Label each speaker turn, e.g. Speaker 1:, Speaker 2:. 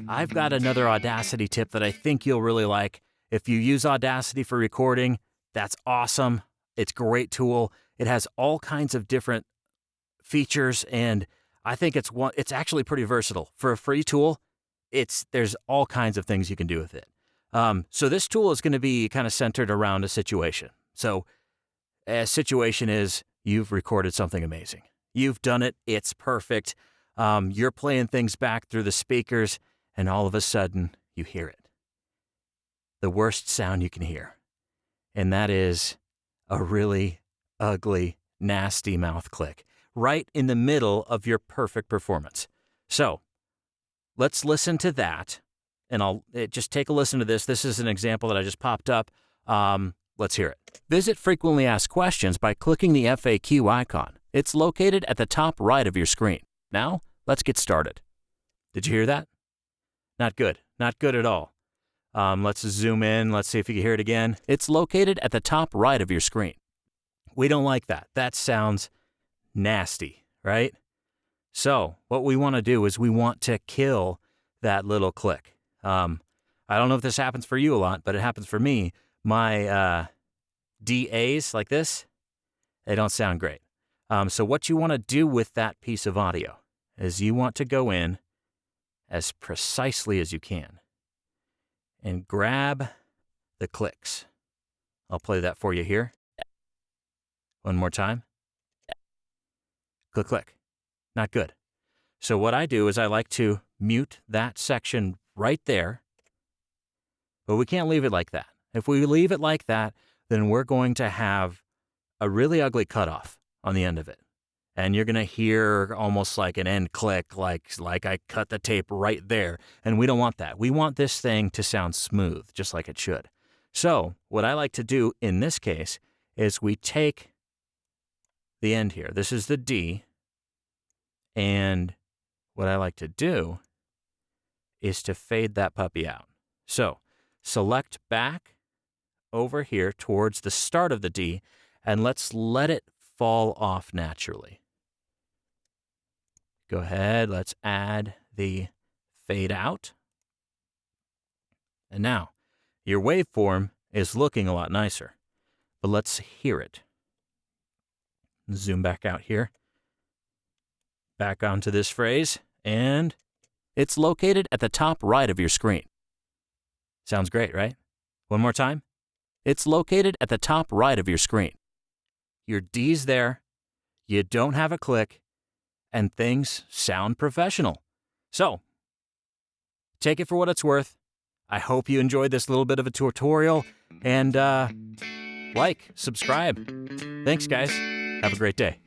Speaker 1: I've got another Audacity tip that I think you'll really like. If you use Audacity for recording, that's awesome. It's a great tool. It has all kinds of different features, and I think it's actually pretty versatile. For a free tool, there's all kinds of things you can do with it. So this tool is going to be kind of centered around a situation. So a situation is you've recorded something amazing. You've done it. It's perfect. You're playing things back through the speakers, and all of a sudden you hear it. The worst sound you can hear. And that is a really ugly, nasty mouth click right in the middle of your perfect performance. So let's listen to that, and just take a listen to this. This is an example that I just popped up. Let's hear it. Visit Frequently Asked Questions by clicking the FAQ icon. It's located at the top right of your screen. Now, let's get started. Did you hear that? Not good. Not good at all. Let's zoom in. Let's see if you can hear it again. It's located at the top right of your screen. We don't like that. That sounds nasty, right? So what we want to do is we want to kill that little click. I don't know if this happens for you a lot, but it happens for me. My DAs like this, they don't sound great. So what you want to do with that piece of audio is you want to go in as precisely as you can and grab the clicks. I'll play that for you here. One more time. Click, click. Not good. So what I do is I like to mute that section right there, but we can't leave it like that. If we leave it like that, then we're going to have a really ugly cutoff on the end of it. And you're going to hear almost like an end click, like I cut the tape right there. And we don't want that. We want this thing to sound smooth, just like it should. So what I like to do in this case is we take the end here. This is the D. And what I like to do is to fade that puppy out. So select back over here towards the start of the D, and let's let it fall off naturally. Go ahead, let's add the fade out. And now, your waveform is looking a lot nicer, but let's hear it. Zoom back out here. Back onto this phrase, and it's located at the top right of your screen. Sounds great, right? One more time. It's located at the top right of your screen. Your D's there, you don't have a click, and things sound professional. So, take it for what it's worth. I hope you enjoyed this little bit of a tutorial, and subscribe. Thanks, guys. Have a great day.